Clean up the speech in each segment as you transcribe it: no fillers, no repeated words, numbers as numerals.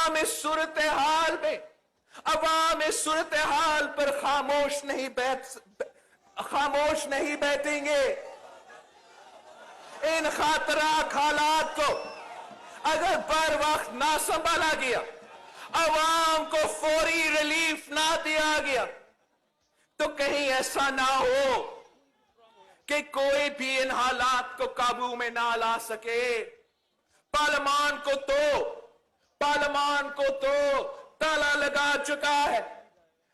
عوام اس صورتحال میں، عوام اس صورتحال پر خاموش نہیں بیٹھیں گے۔ ان خطرناک حالات کو اگر بر وقت نہ سنبھالا گیا، عوام کو فوری ریلیف نہ دیا گیا، تو کہیں ایسا نہ ہو کہ کوئی بھی ان حالات کو قابو میں نہ لا سکے۔ پارلیمان کو تو تالا لگا چکا ہے،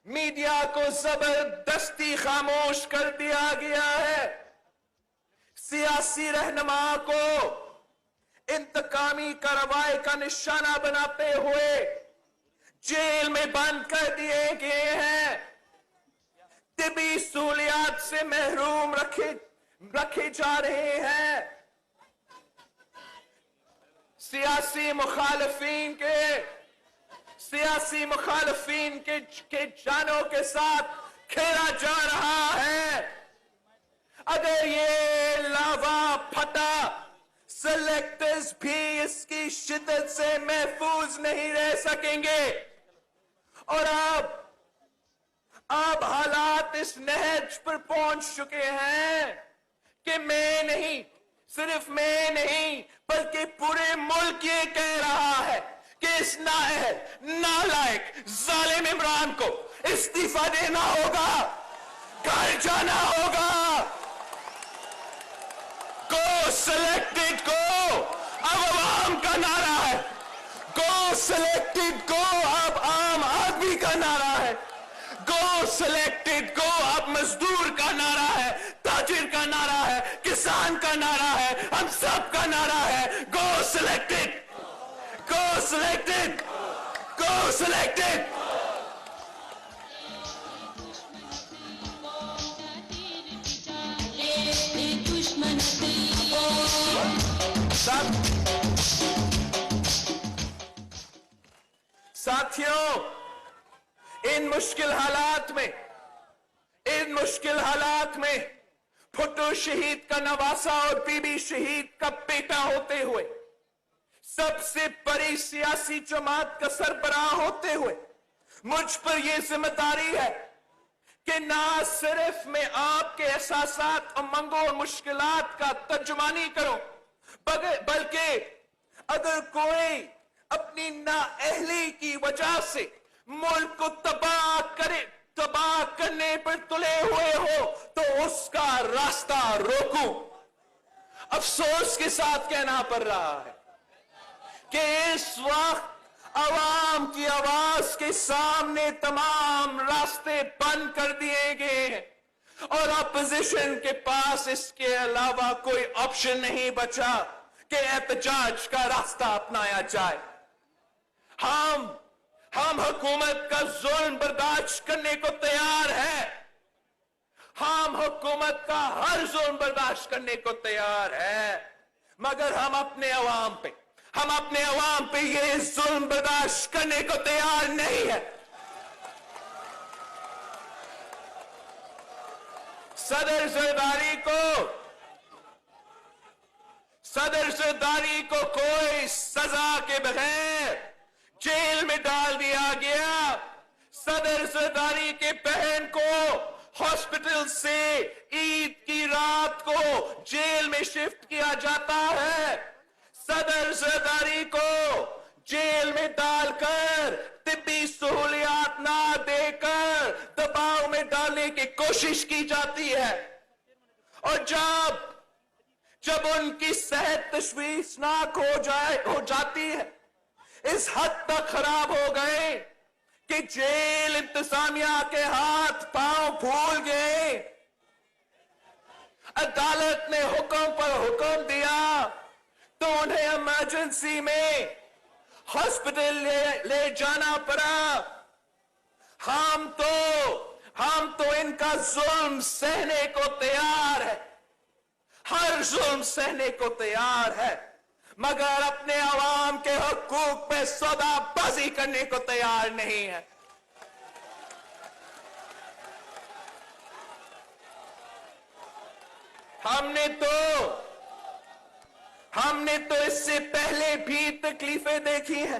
میڈیا کو زبردستی خاموش کر دیا گیا ہے، سیاسی رہنما کو انتقامی کارروائی کا نشانہ بناتے ہوئے جیل میں بند کر دیے گئے ہیں، طبی سہولیات سے محروم رکھے جا رہے ہیں، سیاسی مخالفین کے جانوں کے ساتھ کھیلا جا رہا ہے۔ اگر یہ لاوا پھٹا، سلیکٹرز بھی اس کی شدت سے محفوظ نہیں رہ سکیں گے، اور اب حالات اس نہج پر پہنچ چکے ہیں کہ صرف میں نہیں بلکہ پورے ملک یہ کہہ رہا ہے کہ اس نالائق ظالم عمران کو استعفیٰ دینا ہوگا، گھر جانا ہوگا۔ گو سلیکٹڈ گو اب عوام کا نعرہ ہے، گو سلیکٹڈ گو اب عام آدمی کا نعرہ ہے، گو سلیکٹڈ گو اب مزدور کا نعرہ ہے، تاجر کا نعرہ ہے، کسان کا نعرہ ہے، ہم سب کا نعرہ ہے، گو سلیکٹڈ، گو سلیکٹڈ، گو سلیکٹڈ۔ ساتھیوں، ان مشکل حالات میں بھٹو شہید کا نواسا اور بی بی شہید کا بیٹا ہوتے ہوئے، سب سے بڑی سیاسی جماعت کا سربراہ ہوتے ہوئے، مجھ پر یہ ذمہ داری ہے کہ نہ صرف میں آپ کے احساسات، امنگوں اور مشکلات کا ترجمانی کروں، بلکہ اگر کوئی اپنی نااہلی کی وجہ سے ملک کو تباہ کرنے پر تلے ہوئے ہو تو اس کا راستہ روکوں۔ افسوس کے ساتھ کہنا پڑ رہا ہے کہ اس وقت عوام کی آواز کے سامنے تمام راستے بند کر دیے گئے ہیں، اور اپوزیشن کے پاس اس کے علاوہ کوئی آپشن نہیں بچا کہ احتجاج کا راستہ اپنایا جائے۔ ہم حکومت کا ظلم برداشت کرنے کو تیار ہیں، ہم حکومت کا ہر ظلم برداشت کرنے کو تیار ہیں، مگر ہم اپنے عوام پہ یہ ظلم برداشت کرنے کو تیار نہیں ہے۔ صدر زرداری کو کوئی سزا کے بغیر جیل میں ڈال دیا گیا۔ صدر زرداری کے بہن کو ہاسپٹل سے عید کی رات کو جیل میں شفٹ کیا جاتا ہے۔ صدر زرداری کو جیل میں ڈال کر طبی سہولیات نہ دے کر دباؤ میں ڈالنے کی کوشش کی جاتی ہے، اور جب ان کی صحت تشویشناک ہو جاتی ہے، اس حد تک خراب ہو گئے کہ جیل انتظامیہ کے ہاتھ پاؤں پھول گئے۔ عدالت نے حکم پر حکم دیا تو انہیں ایمرجنسی میں ہاسپٹل لے جانا پڑا۔ ہم تو ان کا ظلم سہنے کو تیار ہے، ہر ظلم سہنے کو تیار ہے، مگر اپنے عوام کے حقوق پہ سودا بازی کرنے کو تیار نہیں ہے۔ ہم نے تو اس سے پہلے بھی تکلیفیں دیکھی ہیں،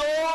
2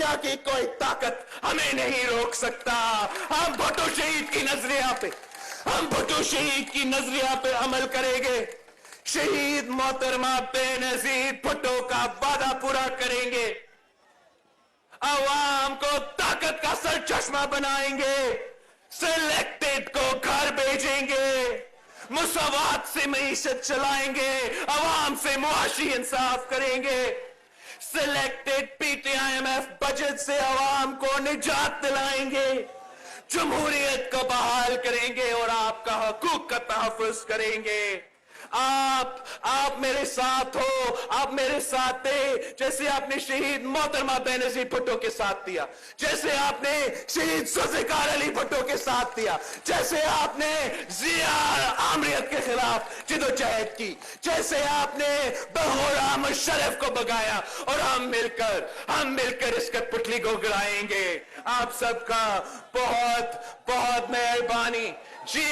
دنیا کی کوئی طاقت ہمیں نہیں روک سکتا. ہم بھٹو شہید کی نظریہ پہ عمل کریں گے. شہید محترمہ بے نظیر بھٹو کا وعدہ پورا کریں گے. عوام کو طاقت کا سر چشمہ بنائیں گے. سلیکٹڈ کو گھر بھیجیں گے. مساوات سے معیشت چلائیں گے. عوام سے معاشی انصاف کریں گے. Selected P T I M F budget سے عوام کو نجات دلائیں گے. جمہوریت کو بحال کریں گے اور آپ کا حقوق کا تحفظ کریں گے. آپ میرے ساتھ ہو. آپ میرے ساتھ تھے جیسے آپ نے شہید محترمہ بے نظیر بھٹو کے ساتھ دیا, جیسے آپ نے شہید ذوالفقار علی بھٹو کے ساتھ دیا, جیسے آپ نے ضیاء آمریت کے خلاف جدوجہد کی, جیسے آپ نے بہرام مشرف کو بگایا. اور ہم مل کر اس کٹپٹلی کو گرائیں گے. آپ سب کا بہت بہت مہربانی. جی